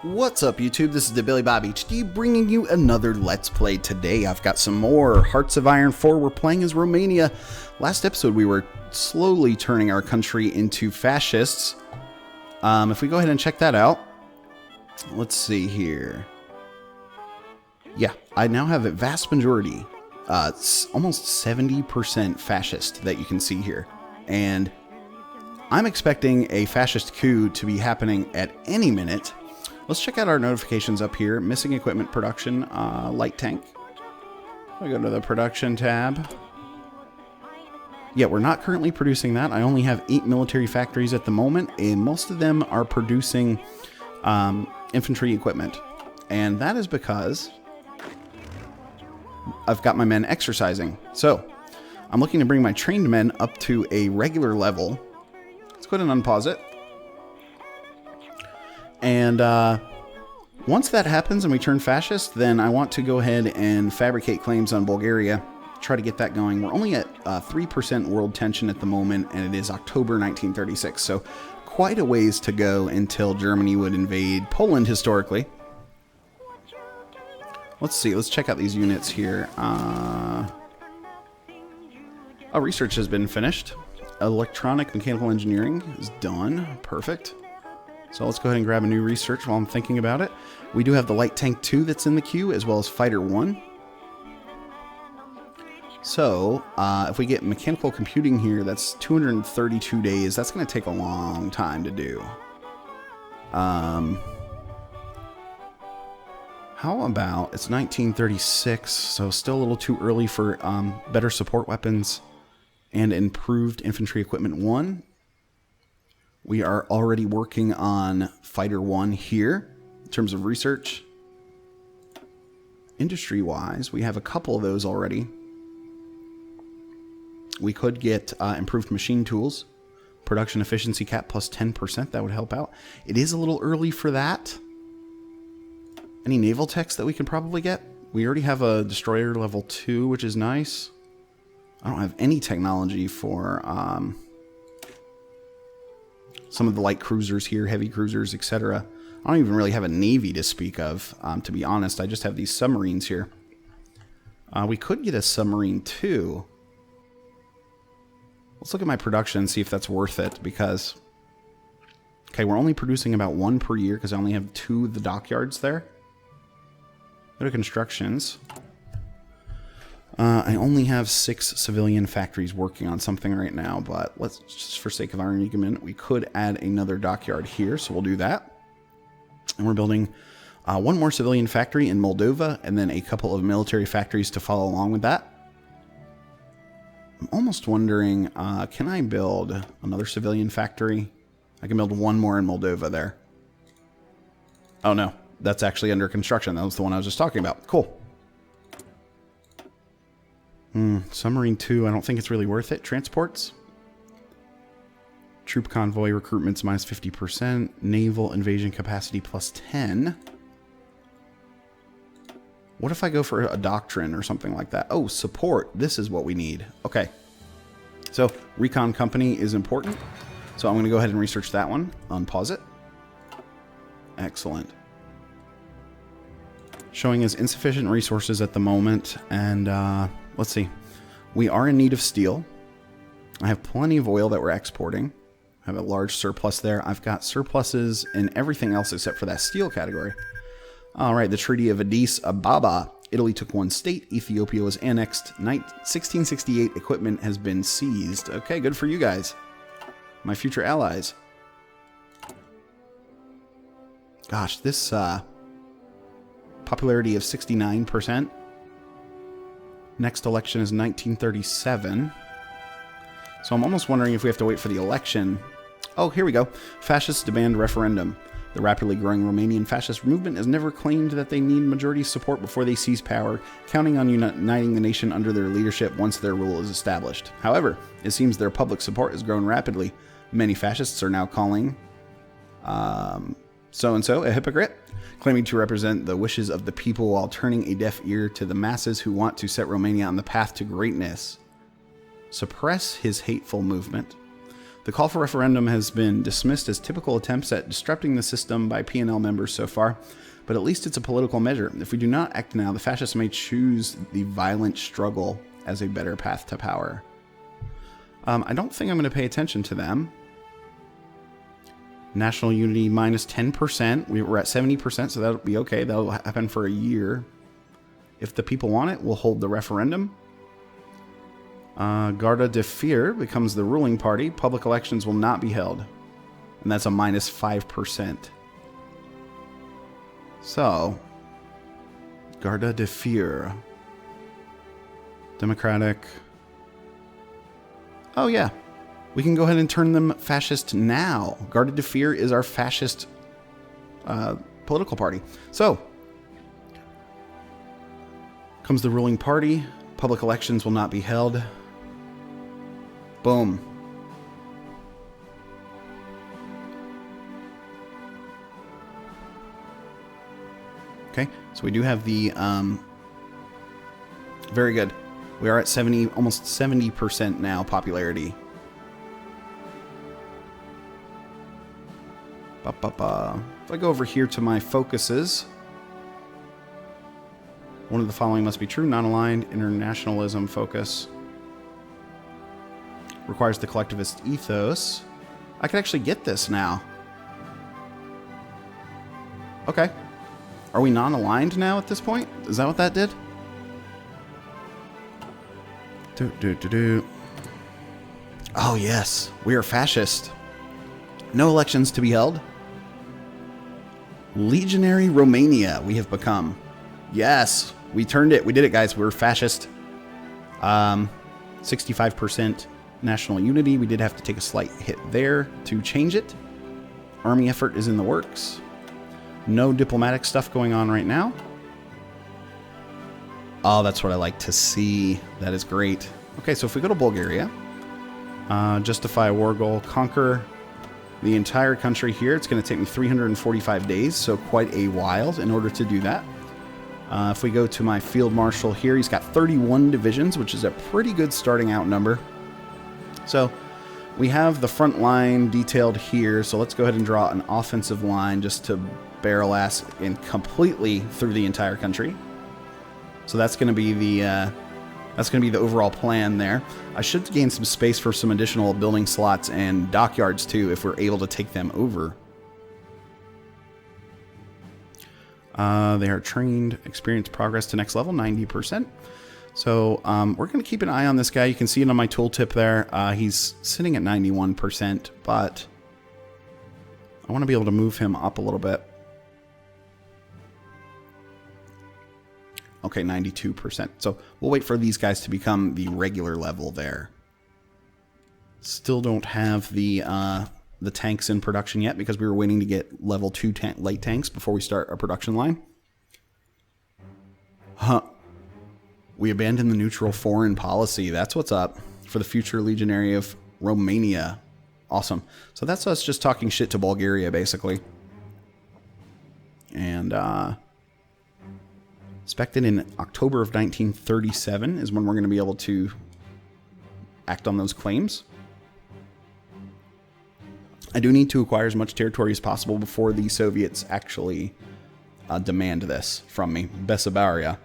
What's up YouTube, this is TheBillyBobHD bringing you another Let's Play. Today I've got some more Hearts of Iron 4. We're playing as Romania. Last episode we were slowly turning our country into fascists. If we go ahead and check that out, let's see here. Yeah, I now have a vast majority, it's almost 70% fascist that you can see here. And I'm expecting a fascist coup to be happening at any minute. Let's check out our notifications up here. Missing equipment production, light tank. We go to the production tab. Yeah, we're not currently producing that. I only have 8 military factories at the moment, and most of them are producing infantry equipment. And that is because I've got my men exercising. So I'm looking to bring my trained men up to a regular level. Let's go ahead and unpause it. And once that happens and we turn fascist, then I want to go ahead and fabricate claims on Bulgaria, try to get that going. We're only at 3% world tension at the moment, and it is October 1936, so quite a ways to go until Germany would invade Poland historically. Let's see, let's check out these units here. Research has been finished. Electronic mechanical engineering is done. Perfect. So let's go ahead and grab a new research while I'm thinking about it. We do have the Light Tank 2 that's in the queue, as well as Fighter 1. So, if we get mechanical computing here, that's 232 days. That's going to take a long time to do. How about, it's 1936, so still a little too early for better support weapons and improved infantry equipment 1. We are already working on Fighter 1 here in terms of research. Industry-wise, we have a couple of those already. We could get improved machine tools. Production efficiency cap plus 10%. That would help out. It is a little early for that. Any naval techs that we can probably get? We already have a destroyer level 2, which is nice. I don't have any technology for some of the light cruisers here, heavy cruisers, etc. I don't even really have a navy to speak of, to be honest. I just have these submarines here. We could get a submarine too. Let's look at my production and see if that's worth it, because... Okay, we're only producing about 1 per year because I only have 2 of the dockyards there. Go to constructions. I only have 6 civilian factories working on something right now, but let's just, for sake of argument, we could add another dockyard here, so we'll do that. And we're building 1 more civilian factory in Moldova, and then a couple of military factories to follow along with that. I'm almost wondering, can I build another civilian factory? I can build 1 more in Moldova there. Oh no, that's actually under construction. That was the one I was just talking about. Cool. Submarine 2, I don't think it's really worth it. Transports. Troop convoy recruitments minus 50%. Naval invasion capacity plus 10. What if I go for a doctrine or something like that? Oh, support. This is what we need. Okay. So, recon company is important. So I'm going to go ahead and research that one. Unpause it. Excellent. Showing us insufficient resources at the moment, and let's see. We are in need of steel. I have plenty of oil that we're exporting. I have a large surplus there. I've got surpluses in everything else except for that steel category. All right, the Treaty of Addis Ababa. Italy took 1 state. Ethiopia was annexed. 1668 equipment has been seized. Okay, good for you guys. My future allies. Gosh, this popularity of 69%. Next election is 1937. So I'm almost wondering if we have to wait for the election. Oh, here we go. Fascists demand referendum. The rapidly growing Romanian fascist movement has never claimed that they need majority support before they seize power, counting on uniting the nation under their leadership once their rule is established. However, it seems their public support has grown rapidly. Many fascists are now calling so-and-so a hypocrite, claiming to represent the wishes of the people while turning a deaf ear to the masses who want to set Romania on the path to greatness. Suppress his hateful movement. The call for referendum has been dismissed as typical attempts at disrupting the system by P&L members so far, but at least it's a political measure. If we do not act now, the fascists may choose the violent struggle as a better path to power. I don't think I'm going to pay attention to them. National unity minus 10%. We're at 70%, so that'll be okay. That'll happen for a year. If the people want it, we'll hold the referendum. Garda de Fear becomes the ruling party. Public elections will not be held. And that's a minus 5%. So, Garda de Fear. Democratic. Oh, yeah. We can go ahead and turn them fascist now. Garda de Fear is our fascist political party. So, comes the ruling party. Public elections will not be held. Boom. Okay, so we do have the, very good. We are at 70, almost 70% now popularity. If I go over here to my focuses, one of the following must be true. Non-aligned internationalism focus. Requires the collectivist ethos. I can actually get this now. Okay. Are we non-aligned now at this point? Is that what that did? Oh, yes. We are fascist. No elections to be held. Legionary Romania we have become. Yes. We turned it. We did it, guys. We're fascist. 65% national unity. We did have to take a slight hit there to change it. Army effort is in the works. No diplomatic stuff going on right now. Oh, that's what I like to see. That is great. Okay, so if we go to Bulgaria, justify a war goal, conquer the entire country here. It's going to take me 345 days, so quite a while in order to do that. If we go to my field marshal here, he's got 31 divisions, which is a pretty good starting out number. So we have the front line detailed here, so let's go ahead and draw an offensive line just to barrel ass in completely through the entire country. So that's going to be the overall plan there. I should gain some space for some additional building slots and dockyards too, if we're able to take them over. They are trained, experience, progress to next level, 90%. So we're going to keep an eye on this guy. You can see it on my tooltip there. He's sitting at 91%, but I want to be able to move him up a little bit. Okay, 92%. So we'll wait for these guys to become the regular level there. Still don't have the tanks in production yet because we were waiting to get level 2 light tanks before we start our production line. Huh. We abandoned the neutral foreign policy. That's what's up for the future legionary of Romania. Awesome. So that's us just talking shit to Bulgaria, basically. And, expected in October of 1937 is when we're going to be able to act on those claims. I do need to acquire as much territory as possible before the Soviets actually demand this from me. Bessarabia.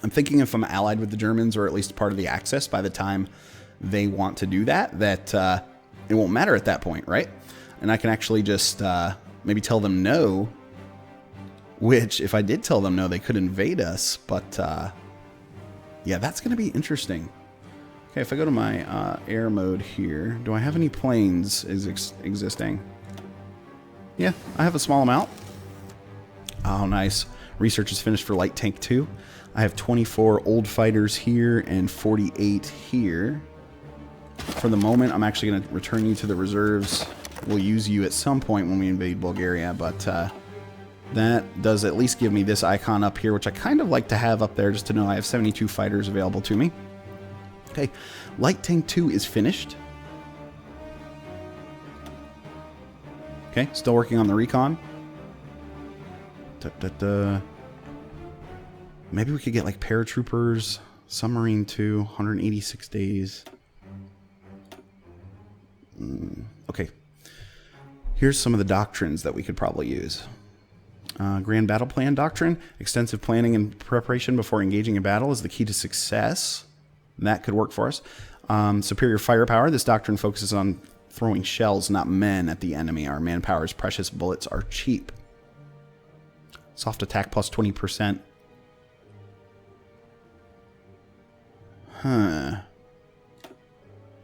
I'm thinking if I'm allied with the Germans, or at least part of the Axis, by the time they want to do that, it won't matter at that point, right? And I can actually just maybe tell them no, which if I did tell them no, they could invade us. But yeah, that's going to be interesting. Okay, if I go to my air mode here, do I have any planes existing? Yeah, I have a small amount. Oh, nice. Research is finished for Light Tank 2. I have 24 old fighters here and 48 here. For the moment, I'm actually going to return you to the reserves. We'll use you at some point when we invade Bulgaria, but that does at least give me this icon up here, which I kind of like to have up there just to know I have 72 fighters available to me. Okay, Light Tank 2 is finished. Okay, still working on the recon. Maybe we could get like paratroopers, submarine 2, 186 days. Okay. Here's some of the doctrines that we could probably use. Grand Battle Plan Doctrine. Extensive planning and preparation before engaging in battle is the key to success. That could work for us. Superior Firepower. This doctrine focuses on throwing shells, not men, at the enemy. Our manpower's precious, bullets are cheap. Soft attack plus 20%. Huh.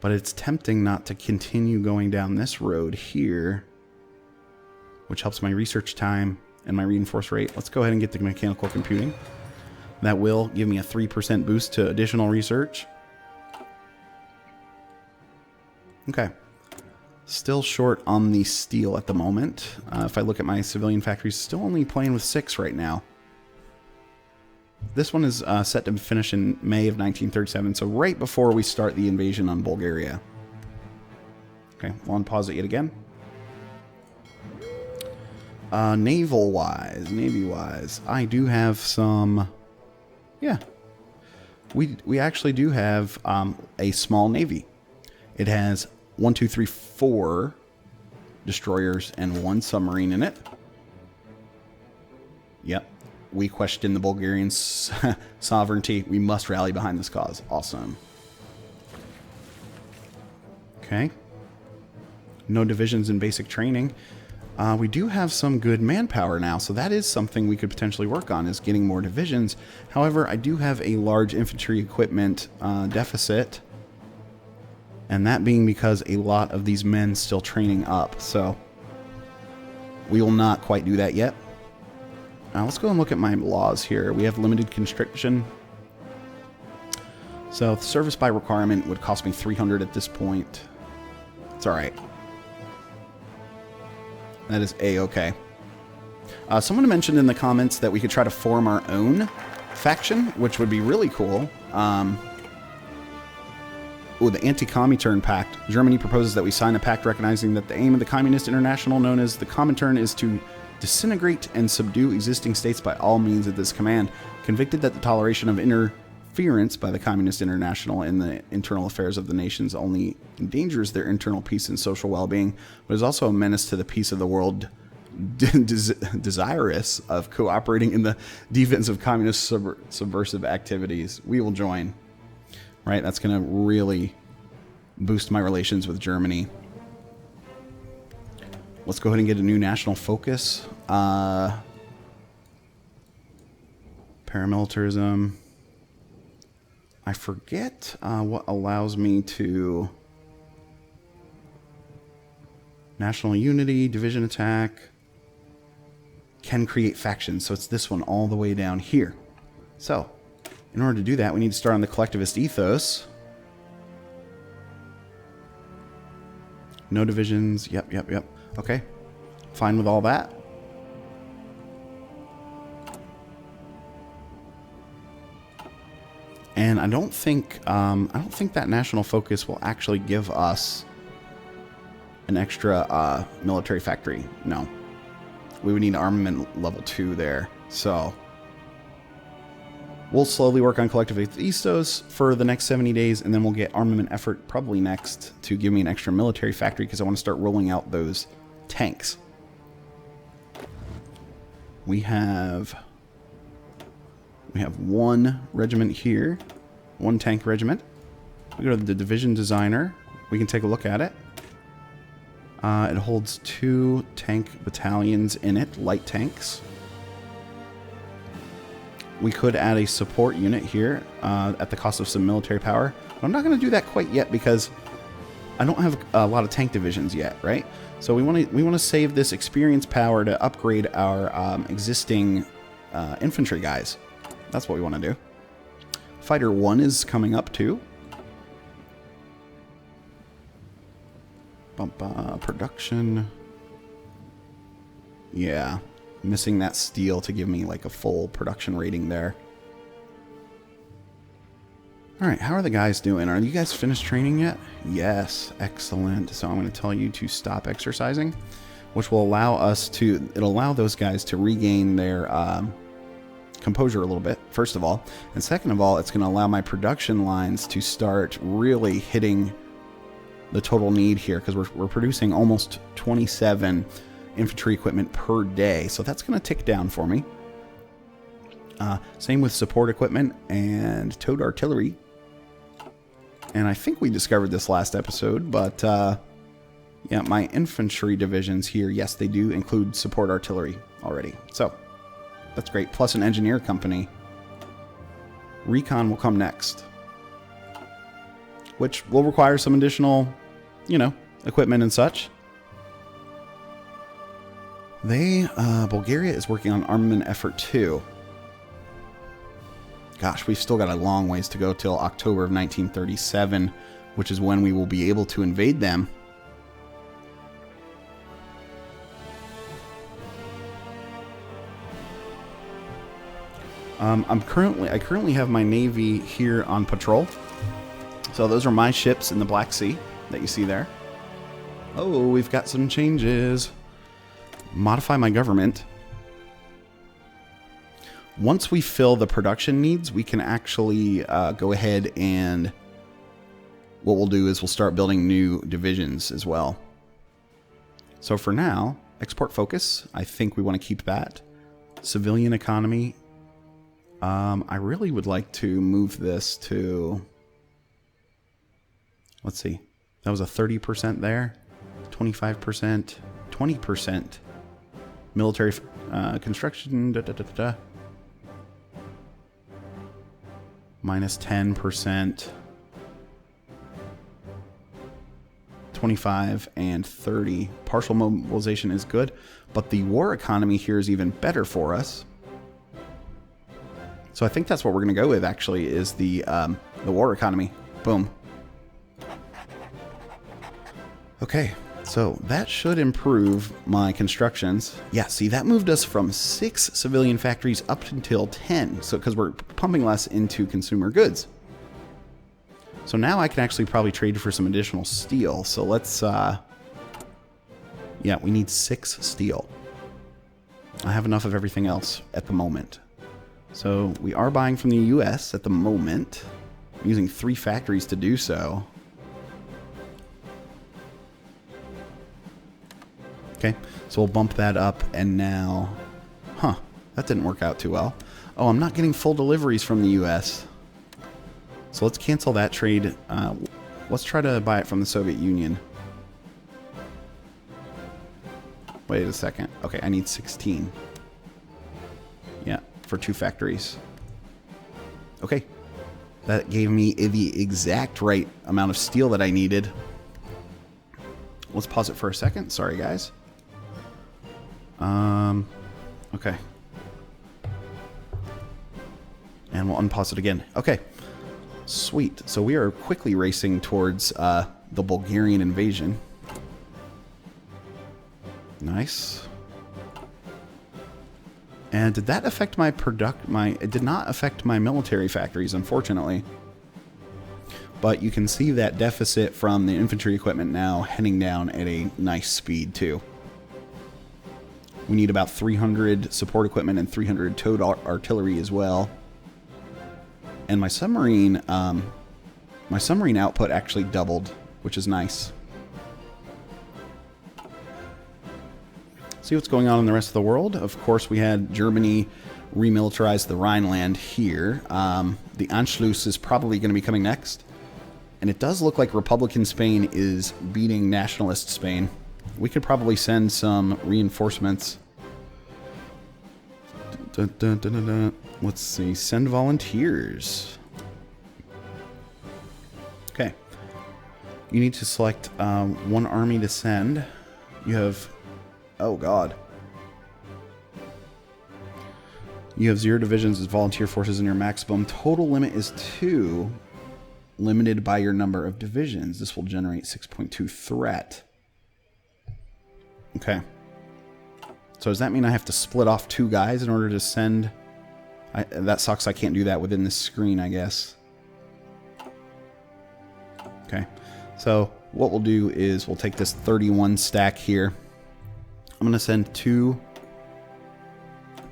But it's tempting not to continue going down this road here, which helps my research time and my reinforce rate. Let's go ahead and get the mechanical computing. That will give me a 3% boost to additional research. Okay. Still short on the steel at the moment. If I look at my civilian factories, still only playing with 6 right now. This one is set to finish in May of 1937, so right before we start the invasion on Bulgaria. Okay, we'll unpause it yet again. Naval-wise, Navy-wise, I do have some... Yeah. We actually do have a small Navy. It has 1, 2, 3, 4 destroyers and 1 submarine in it. Yep. We question the Bulgarian sovereignty. We must rally behind this cause. Awesome. Okay. No divisions in basic training. We do have some good manpower now, so that is something we could potentially work on, is getting more divisions. However, I do have a large infantry equipment deficit, and that being because a lot of these men still training up, so we will not quite do that yet. Let's go and look at my laws here. We have limited conscription. So service by requirement would cost me 300 at this point. It's alright. That is A-okay. Someone mentioned in the comments that we could try to form our own faction, which would be really cool. The Anti-Comintern Pact. Germany proposes that we sign a pact recognizing that the aim of the Communist International, known as the Comintern, is to disintegrate and subdue existing states by all means at this command. Convicted that the toleration of interference by the Communist International in the internal affairs of the nations only endangers their internal peace and social well-being, but is also a menace to the peace of the world, desirous of cooperating in the defense of communist subversive activities. We will join. Right? That's going to really boost my relations with Germany. Let's go ahead and get a new national focus. Paramilitarism. I forget what allows me to... National unity, division attack. Can create factions. So it's this one all the way down here. So, in order to do that, we need to start on the collectivist ethos. No divisions. Yep. Okay. Fine with all that. And I don't think that national focus will actually give us an extra military factory. No. We would need armament level 2 there. So we'll slowly work on collectivist ethos for the next 70 days, and then we'll get armament effort probably next to give me an extra military factory, because I want to start rolling out those tanks. We have 1 regiment here, 1 tank regiment. We go to the division designer. We can take a look at it. It holds 2 tank battalions in it, light tanks. We could add a support unit here at the cost of some military power. But I'm not going to do that quite yet because I don't have a lot of tank divisions yet, right? So we want to save this experience power to upgrade our existing infantry guys. That's what we want to do. Fighter 1 is coming up too. Production. Yeah. Missing that steel to give me like a full production rating there. Alright, how are the guys doing? Are you guys finished training yet? Yes, excellent. So I'm going to tell you to stop exercising, which will allow us to, it'll allow those guys to regain their composure a little bit, first of all. And second of all, it's going to allow my production lines to start really hitting the total need here, because we're producing almost 27 infantry equipment per day. So that's going to tick down for me. Same with support equipment and towed artillery. And I think we discovered this last episode, but yeah, my infantry divisions here, yes, they do include support artillery already. So that's great. Plus an engineer company. Recon will come next, which will require some additional, you know, equipment and such. Bulgaria is working on armament effort 2. Gosh, we've still got a long ways to go till October of 1937, which is when we will be able to invade them. I currently have my navy here on patrol. So those are my ships in the Black Sea that you see there. Oh, we've got some changes. Modify my government. Once we fill the production needs, we can actually go ahead and what we'll do is we'll start building new divisions as well. So for now, export focus, I think we want to keep that. Civilian economy. I really would like to move this to, let's see, that was a 30% there, 25%, 20%. Military construction, minus 10%, 25 and 30. Partial mobilization is good, but the war economy here is even better for us. So I think that's what we're going to go with, actually, is the war economy. Boom. Okay, so that should improve my constructions. Yeah, see, that moved us from 6 civilian factories up until 10. So because we're pumping less into consumer goods. So now I can actually probably trade for some additional steel. So let's, yeah, we need 6 steel. I have enough of everything else at the moment. So we are buying from the US at the moment. I'm using 3 factories to do so. Okay, so we'll bump that up, and now, that didn't work out too well. Oh, I'm not getting full deliveries from the US. So let's cancel that trade. Let's try to buy it from the Soviet Union. Wait a second. Okay, I need 16. Yeah, for 2 factories. Okay, that gave me the exact right amount of steel that I needed. Let's pause it for a second. Sorry, guys. Okay. And we'll unpause it again. Okay. Sweet. So we are quickly racing towards the Bulgarian invasion. Nice. And did that affect my it did not affect my military factories, unfortunately. But you can see that deficit from the infantry equipment now heading down at a nice speed too. We need about 300 support equipment and 300 towed artillery as well. And my submarine output actually doubled, which is nice. See what's going on in the rest of the world. Of course, we had Germany remilitarize the Rhineland here. The Anschluss is probably going to be coming next. And it does look like Republican Spain is beating nationalist Spain. We could probably send some reinforcements. Let's see. Send volunteers. Okay. You need to select one army to send. You have... Oh, God. You have 0 divisions as volunteer forces, and your maximum total limit is 2. Limited by your number of divisions. This will generate 6.2 threat. Okay. So does that mean I have to split off 2 guys in order to send... that sucks. I can't do that within this screen, I guess. Okay. So what we'll do is we'll take this 31 stack here. I'm going to send 2... I'm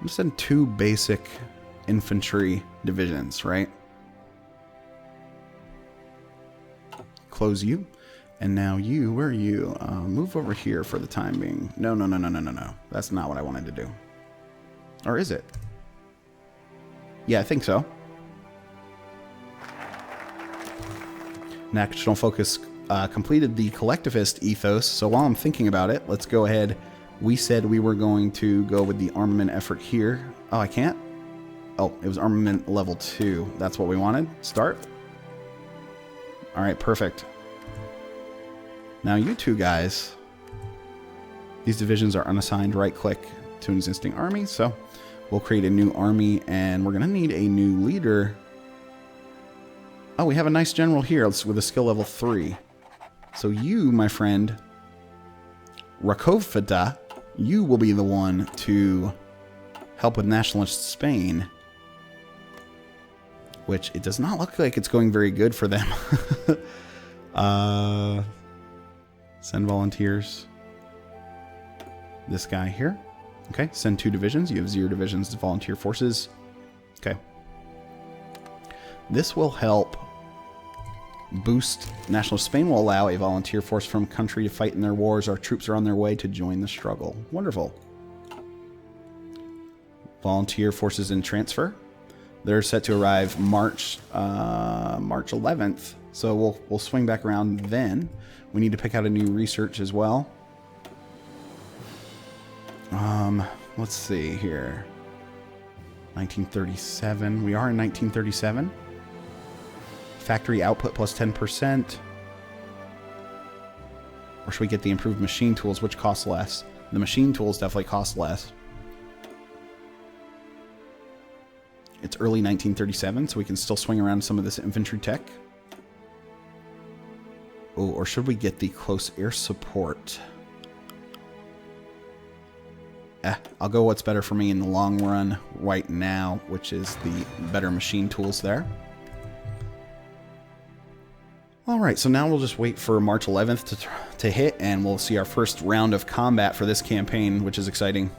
going to send 2 basic infantry divisions, right? close you. And now you, where are you? Move over here for the time being. No. That's not what I wanted to do. Or is it? Yeah, I think so. National Focus completed the collectivist ethos. So while I'm thinking about it, let's go ahead. We said we were going to go with the armament effort here. Oh, I can't? Oh, it was armament level 2. That's what we wanted. Start. All right, perfect. Now you two guys, these divisions are unassigned. Right click to an existing army. So we'll create a new army, and we're going to need a new leader. Oh, we have a nice general here with a skill level 3. So you, my friend, Rakovfada, you will be the one to help with nationalist Spain. Which it does not look like it's going very good for them. Send volunteers. This guy here. Okay, send 2 divisions. You have 0 divisions to volunteer forces. Okay. This will help boost national Spain. Will allow a volunteer force from country to fight in their wars. Our troops are on their way to join the struggle. Wonderful. Volunteer forces in transfer. They're set to arrive March 11th. So we'll swing back around then. We need to pick out a new research as well. Let's see here. 1937. We are in 1937. Factory output plus 10%. Or should we get the improved machine tools, which cost less? The machine tools definitely cost less. It's early 1937, so we can still swing around some of this infantry tech. Oh, or should we get the close air support? I'll go what's better for me in the long run right now, which is the better machine tools there. Alright, so now we'll just wait for March 11th to hit, and we'll see our first round of combat for this campaign, which is exciting.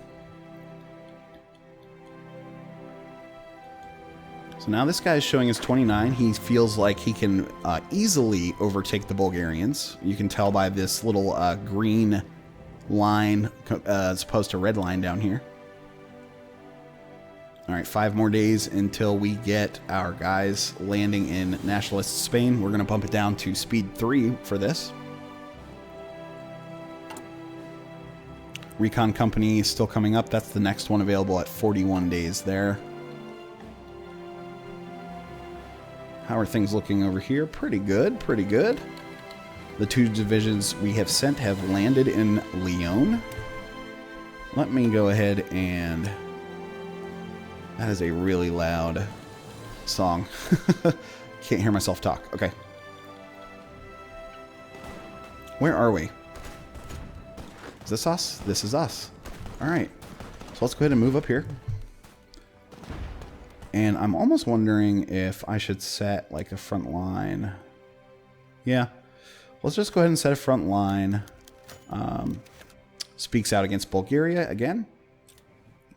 So now this guy is showing us 29. He feels like he can easily overtake the Bulgarians. You can tell by this little green line as opposed to red line down here. All right, 5 more days until we get our guys landing in nationalist Spain. We're going to bump it down to speed 3 for this. Recon Company is still coming up. That's the next one available at 41 days there. How are things looking over here? Pretty good, pretty good. The 2 divisions we have sent have landed in Lyon. Let me go ahead and... That is a really loud song. Can't hear myself talk. Okay. Where are we? Is this us? This is us. Alright. So let's go ahead and move up here. And I'm almost wondering if I should set like a front line. Yeah. Let's just go ahead and set a front line. Speaks out against Bulgaria again.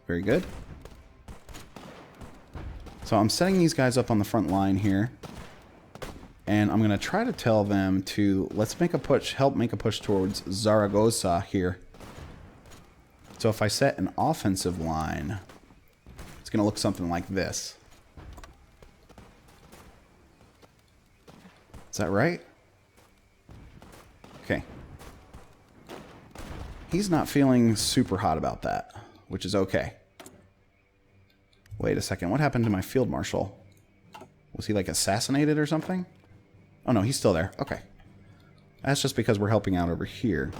Very good. So I'm setting these guys up on the front line here. And I'm going to try to tell them to, let's make a push, help make a push towards Zaragoza here. So if I set an offensive line, it's going to look something like this. Is that right? Okay. He's not feeling super hot about that, which is okay. Wait a second. What happened to my field marshal? Was he like assassinated or something? Oh no, he's still there. Okay. That's just because we're helping out over here.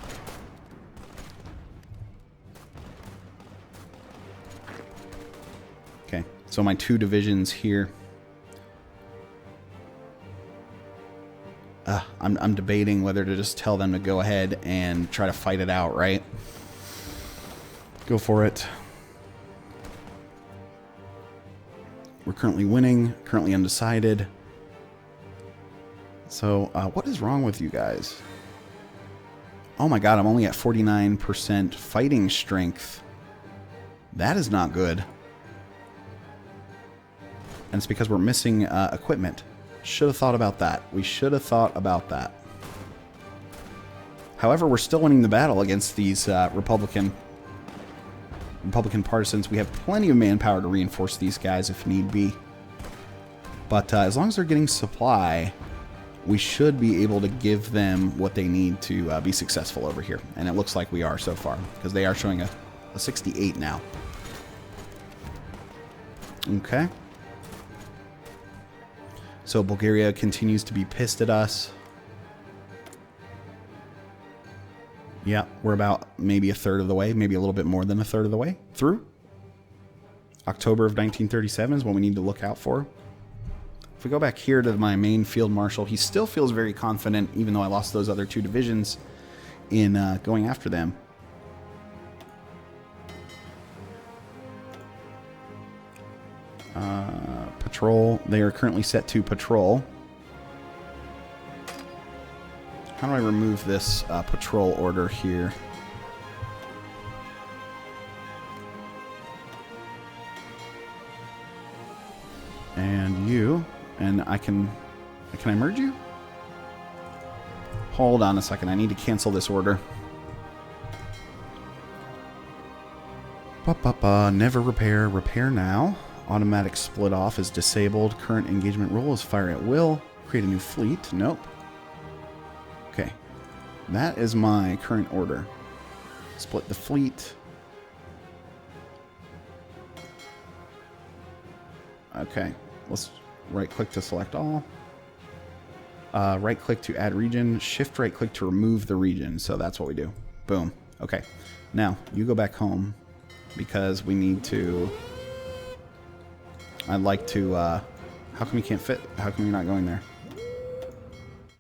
Okay. So my 2 divisions here. I'm debating whether to just tell them to go ahead and try to fight it out, right? Go for it. We're currently winning, currently undecided. So, what is wrong with you guys? Oh my god, I'm only at 49% fighting strength. That is not good. And it's because we're missing equipment. Should have thought about that. We should have thought about that. However, we're still winning the battle against these Republican partisans. We have plenty of manpower to reinforce these guys if need be. But as long as they're getting supply, we should be able to give them what they need to be successful over here. And it looks like we are so far, because they are showing a 68 now. Okay. So Bulgaria continues to be pissed at us. Yeah, we're about maybe a third of the way, maybe a little bit more than a third of the way through. October of 1937 is what we need to look out for. If we go back here to my main field marshal, he still feels very confident, even though I lost those other 2 divisions in going after them. Patrol. They are currently set to patrol. How do I remove this patrol order here? And you. And can I merge you? Hold on a second. I need to cancel this order. Never repair. Repair now. Automatic split off is disabled. Current engagement rule is fire at will. Create a new fleet. Nope. Okay. That is my current order. Split the fleet. Okay. Let's right click to select all. Right click to add region. Shift right click to remove the region. So that's what we do. Boom. Okay. Now you go back home because we need to. I'd like to. How come you can't fit? How come you're not going there?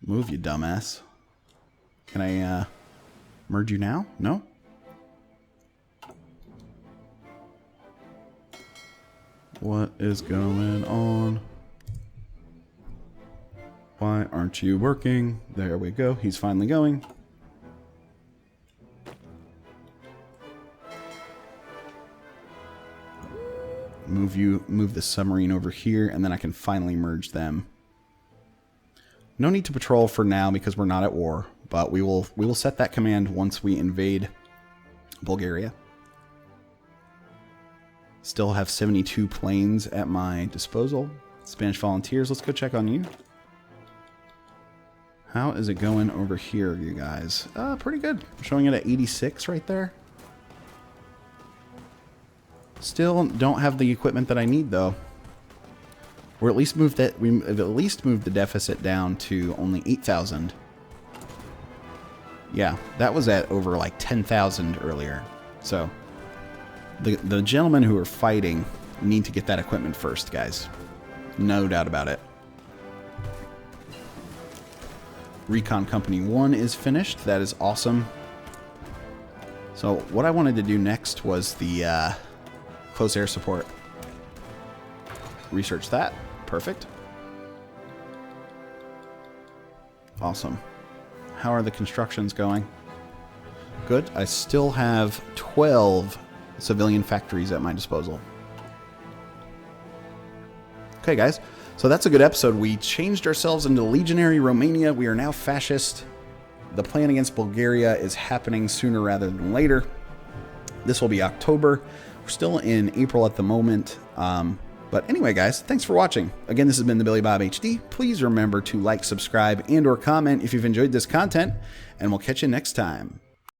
Move, you dumbass. Can I merge you now? No? What is going on? Why aren't you working? There we go. He's finally going. Move the submarine over here, and then I can finally merge them. No need to patrol for now because we're not at war, but we will set that command once we invade Bulgaria. Still have 72 planes at my disposal. Spanish volunteers, let's go check on you. How is it going over here, you guys? Pretty good. Showing it at 86 right there. Still don't have the equipment that I need, though. We've at least moved the deficit down to only 8,000. Yeah, that was at over like 10,000 earlier. So the gentlemen who are fighting need to get that equipment first, guys. No doubt about it. Recon Company 1 is finished. That is awesome. So what I wanted to do next was the close air support. Research that. Perfect. Awesome. How are the constructions going? Good. I still have 12 civilian factories at my disposal. Okay, guys. So that's a good episode. We changed ourselves into Legionary Romania. We are now fascist. The plan against Bulgaria is happening sooner rather than later. This will be October. We're still in April at the moment. But anyway, guys, thanks for watching. Again, this has been TheBillyBobHD. Please remember to like, subscribe, and/or comment if you've enjoyed this content, and we'll catch you next time.